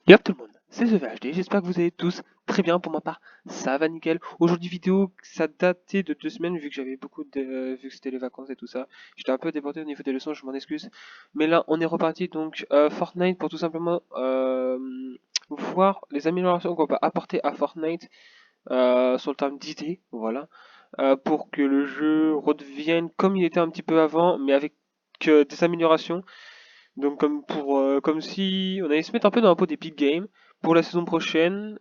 Yop tout le monde, c'est TheVHD, j'espère que vous allez tous très bien pour ma part, ça va nickel. Aujourd'hui vidéo, ça datait de 2 semaines vu que j'avais vu que c'était les vacances et tout ça. J'étais un peu débordé au niveau des leçons, je m'en excuse. Mais là on est reparti donc Fortnite pour tout simplement voir les améliorations qu'on peut apporter à Fortnite sur le terme d'idée, voilà. Pour que le jeu redevienne comme il était un petit peu avant, mais avec des améliorations. Donc comme si on allait se mettre un peu dans la peau d'Epic Games pour la saison prochaine,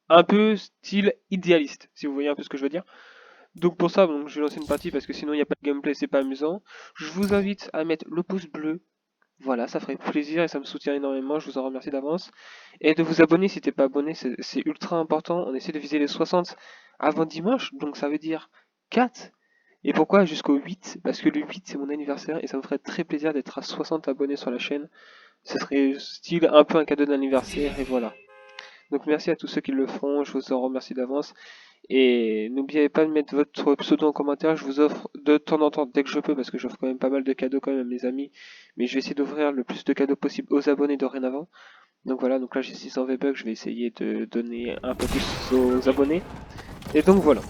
un peu style idéaliste, si vous voyez un peu ce que je veux dire. Donc pour ça, donc, je vais lancer une partie parce que sinon il n'y a pas de gameplay, c'est pas amusant. Je vous invite à mettre le pouce bleu, voilà, ça ferait plaisir et ça me soutient énormément, je vous en remercie d'avance. Et de vous abonner si t'es pas abonné, c'est ultra important. On essaie de viser les 60 avant dimanche, donc ça veut dire 4. Et pourquoi jusqu'au 8? Parce que le 8 c'est mon anniversaire et ça me ferait très plaisir d'être à 60 abonnés sur la chaîne. Ce serait style un peu un cadeau d'anniversaire et voilà. Donc merci à tous ceux qui le feront, je vous en remercie d'avance. Et n'oubliez pas de mettre votre pseudo en commentaire, je vous offre de temps en temps, dès que je peux, parce que j'offre quand même pas mal de cadeaux quand même à mes amis, mais je vais essayer d'ouvrir le plus de cadeaux possible aux abonnés dorénavant. Donc voilà, donc là j'ai 600 V-Bucks, je vais essayer de donner un peu plus aux abonnés. Et donc voilà.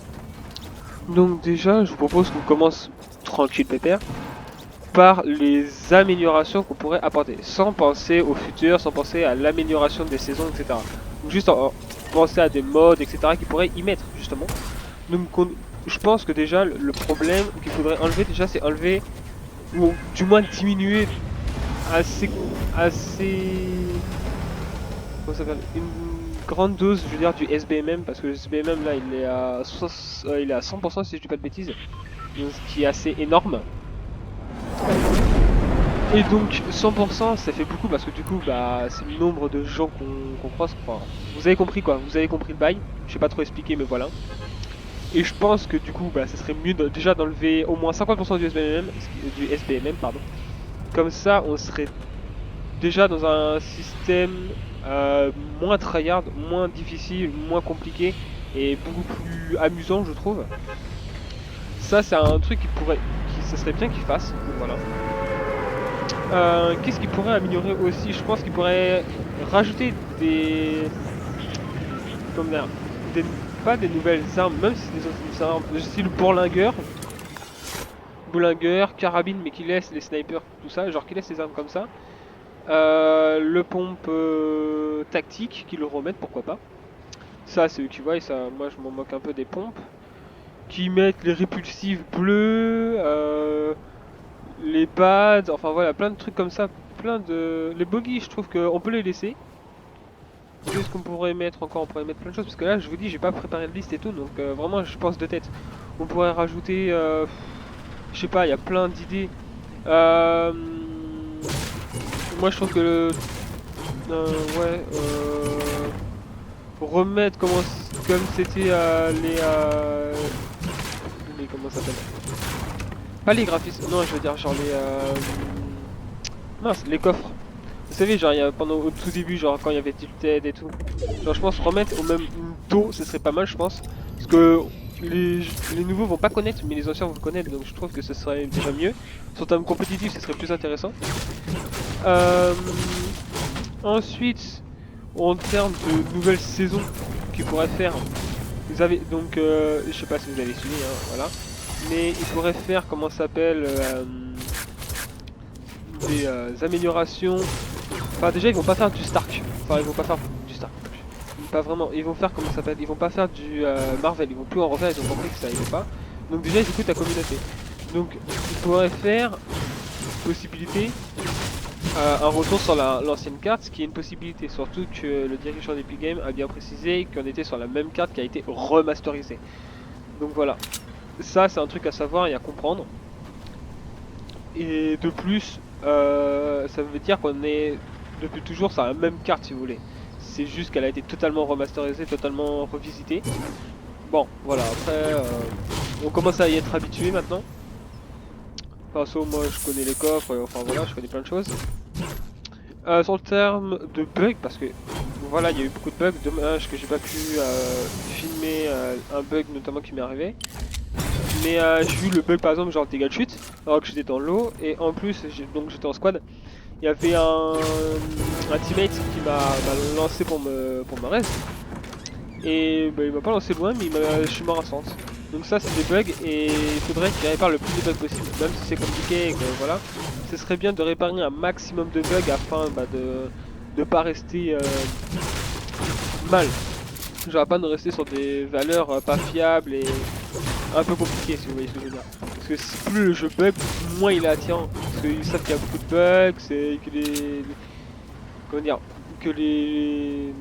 Donc déjà, je vous propose qu'on commence tranquille pépère par les améliorations qu'on pourrait apporter, sans penser au futur, sans penser à l'amélioration des saisons, etc. Donc juste penser à des modes, etc. qui pourraient y mettre justement. Donc je pense que déjà le problème qu'il faudrait enlever déjà c'est enlever ou du moins diminuer assez comment ça s'appelle une grande dose je veux dire du SBMM parce que le SBMM là il est à 100% si je dis pas de bêtises, donc, ce qui est assez énorme. Et donc 100% ça fait beaucoup parce que du coup bah c'est le nombre de gens qu'on croise. Enfin, vous avez compris quoi, vous avez compris le bail, je sais pas trop expliquer mais voilà. Et je pense que du coup bah ça serait mieux déjà d'enlever au moins 50% du SBMM pardon. Comme ça on serait déjà dans un système moins tryhard, moins difficile, moins compliqué et beaucoup plus amusant je trouve. Ça c'est un truc ça serait bien qu'il fasse, donc voilà. Qu'est-ce qu'il pourrait améliorer aussi? Je pense qu'il pourrait rajouter comment dire, des, pas des nouvelles armes, même si c'est des armes de style bourlingueur, carabine, mais qui laisse les snipers, tout ça, genre qui laisse les armes comme ça. Le pompe tactique, qui le remettent, pourquoi pas. Ça, c'est eux qui voient, et ça, moi je m'en moque un peu des pompes. Qui mettent les répulsives bleues, les pads, enfin voilà, plein de trucs comme ça, plein de... Les bogies, je trouve qu'on peut les laisser. Qu'est-ce qu'on pourrait mettre encore? On pourrait mettre plein de choses, parce que là, je vous dis, j'ai pas préparé de liste et tout, donc vraiment, je pense de tête. On pourrait rajouter, je sais pas, il y a plein d'idées. Moi, je trouve que ouais, remettre comme c'était les comment ça s'appelle? Pas les graphismes, non, je veux dire genre mince, les coffres. Vous savez, genre, pendant au tout début, genre quand il y avait Tilted et tout. Genre, je pense remettre au même dos, ce serait pas mal, je pense. Parce que les, les nouveaux vont pas connaître, mais les anciens vont connaître, donc je trouve que ce serait déjà mieux. Sur terme compétitif, ce serait plus intéressant. Euh, Ensuite, en termes de nouvelles saisons qu'ils pourraient faire, vous avez donc, je sais pas si vous avez suivi, hein, voilà. Mais ils pourraient faire, comment ça s'appelle, des améliorations. Enfin déjà ils vont pas faire du Stark. Enfin ils vont pas faire du Stark. Pas vraiment. Ils vont faire comment ça s'appelle. Ils vont pas faire du Marvel. Ils vont plus en refaire. Ils ont compris que ça irait pas. Donc déjà ils écoutent la communauté. Donc ils pourraient faire possibilité un retour sur l'ancienne carte, ce qui est une possibilité. Surtout que le dirigeant d'Epic Games a bien précisé qu'on était sur la même carte qui a été remasterisée. Donc voilà. Ça c'est un truc à savoir et à comprendre. Et de plus, ça veut dire qu'on est depuis toujours sur la même carte si vous voulez. C'est juste qu'elle a été totalement remasterisée, totalement revisitée. Bon, voilà, après, on commence à y être habitué maintenant. Perso, moi je connais les coffres, enfin voilà, je connais plein de choses. Sur le terme de bugs, parce que voilà, il y a eu beaucoup de bugs, dommage que j'ai pas pu filmer un bug notamment qui m'est arrivé. Mais j'ai eu le bug par exemple genre dégâts de chute alors que j'étais dans l'eau et en plus donc j'étais en squad il y avait un teammate qui m'a lancé pour me reste. Et bah, il m'a pas lancé loin, mais je suis mort à 100. Donc ça c'est des bugs et il faudrait qu'il répare le plus de bugs possible. Même si c'est compliqué et que voilà, ce serait bien de réparer un maximum de bugs afin de pas rester mal. Genre pas de rester sur des valeurs pas fiables et un peu compliquées si vous voyez ce que je veux dire. Parce que plus le jeu bug, moins il est attirant. Parce qu'ils savent qu'il y a beaucoup de bugs, c'est que comment dire, que les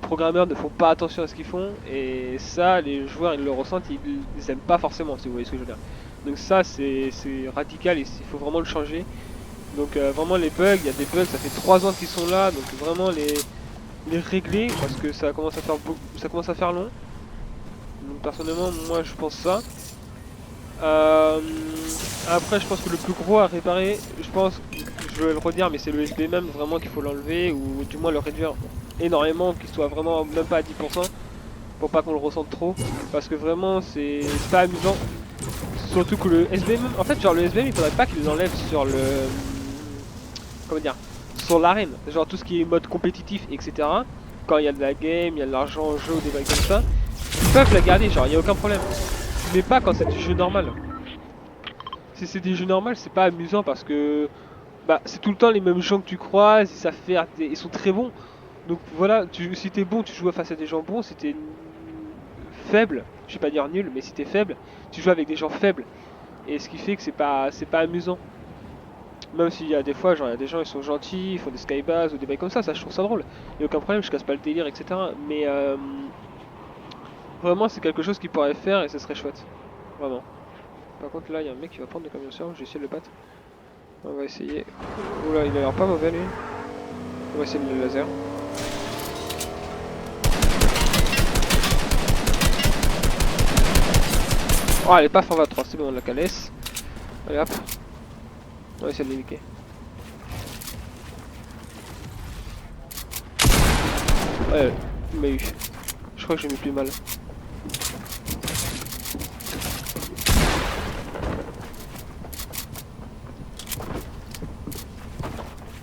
programmeurs ne font pas attention à ce qu'ils font et ça les joueurs ils le ressentent, ils aiment pas forcément si vous voyez ce que je veux dire. Donc ça c'est radical et il faut vraiment le changer. Donc vraiment les bugs, il y a des bugs, ça fait 3 ans qu'ils sont là, donc vraiment les régler parce que ça commence à faire ça commence à faire long. Donc personnellement moi je pense ça. Euh, Après je pense que le plus gros à réparer, je pense, je vais le redire mais c'est le SBMM vraiment qu'il faut l'enlever ou du moins le réduire énormément, qu'il soit vraiment même pas à 10% pour pas qu'on le ressente trop parce que vraiment c'est pas amusant. Surtout que le SBMM, en fait genre le SBM il faudrait pas qu'il l'enlève sur le... comment dire, sur l'arène, genre tout ce qui est mode compétitif etc. Quand il y a de la game, il y a de l'argent en jeu ou des bails comme ça, ils peuvent la garder, genre il y a aucun problème. Mais pas quand c'est du jeu normal. Si c'est des jeux normaux, c'est pas amusant parce que bah c'est tout le temps les mêmes gens que tu croises, ils sont très bons. Donc voilà, si t'es bon, tu joues face à des gens bons. Si t'es faible, je vais pas dire nul, mais si t'es faible, tu joues avec des gens faibles. Et ce qui fait que c'est pas amusant. Même s'il y a des fois, genre il y a des gens ils sont gentils, ils font des skybases ou des bails comme ça je trouve ça drôle. Y a aucun problème, je casse pas le délire, etc. Mais vraiment c'est quelque chose qu'ils pourraient faire et ce serait chouette. Vraiment. Par contre là il y a un mec qui va prendre le camion sur, j'ai essayé de le battre. On va essayer. Oula, il a l'air pas mauvais lui. On va essayer le laser. Oh, elle est pas fin 23, c'est bon, on la calesse. Allez hop. On va essayer de l'éliquer. Ouais, il m'a eu. Je crois que j'ai mis plus mal.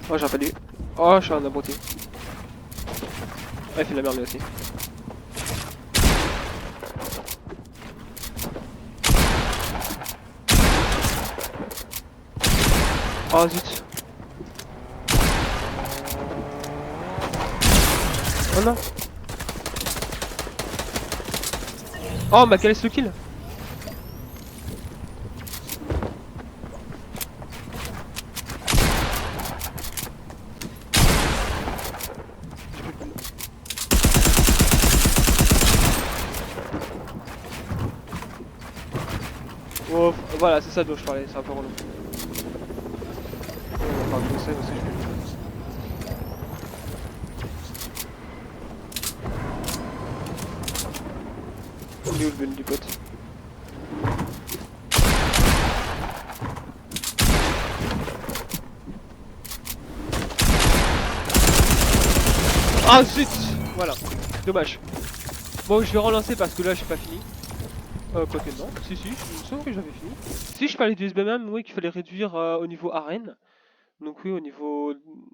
Oh, j'ai fallu. Oh, je suis un abruti. Ah, il fait de la merde lui aussi. Oh zut. Oh non. Oh, on m'a calé le kill. Oh, voilà, c'est ça dont je parlais, c'est un peu relou. On va faire un conseil aussi, je vais. Il est où le bun du pote? Ah zut. Voilà, dommage. Bon, je vais relancer parce que là j'ai pas fini. Quoique non, si, je me sens que j'avais fini. Si je parlais du SBMM, oui, qu'il fallait réduire au niveau arène. Donc oui, au niveau...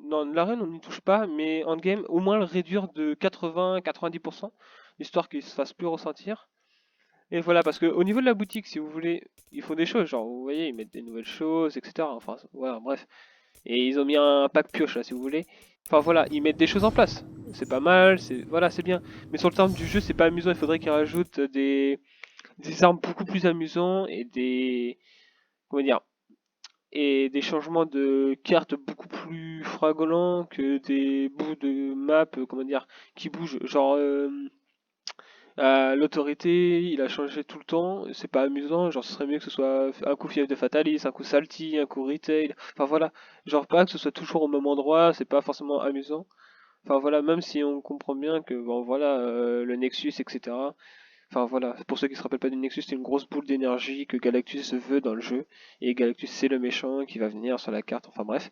Non, l'arène on n'y touche pas, mais en game, au moins le réduire de 80-90%, histoire qu'il se fasse plus ressentir. Et voilà, parce que au niveau de la boutique, si vous voulez, ils font des choses, genre vous voyez, ils mettent des nouvelles choses, etc. Enfin, voilà, bref. Et ils ont mis un pack pioche là, si vous voulez. Enfin voilà, ils mettent des choses en place. C'est pas mal, voilà, c'est bien. Mais sur le terme du jeu, c'est pas amusant, il faudrait qu'ils rajoutent des armes beaucoup plus amusants et des... Comment dire? Et des changements de cartes beaucoup plus fraglants que des bouts de map, comment dire, qui bougent. Genre, l'autorité, il a changé tout le temps, c'est pas amusant, genre ce serait mieux que ce soit un coup fief de Fatalis, un coup Salty, un coup Retail, enfin voilà, genre pas que ce soit toujours au même endroit, c'est pas forcément amusant. Enfin voilà, même si on comprend bien que bon voilà, le Nexus, etc. Enfin voilà, pour ceux qui se rappellent pas du Nexus, c'est une grosse boule d'énergie que Galactus veut dans le jeu. Et Galactus c'est le méchant qui va venir sur la carte, enfin bref.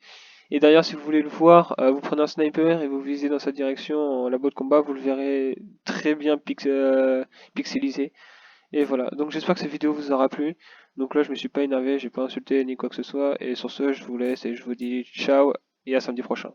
Et d'ailleurs si vous voulez le voir, vous prenez un sniper et vous visez dans sa direction en labo de combat, vous le verrez très bien pixelisé. Et voilà, donc j'espère que cette vidéo vous aura plu. Donc là je me suis pas énervé, j'ai pas insulté ni quoi que ce soit. Et sur ce je vous laisse et je vous dis ciao et à samedi prochain.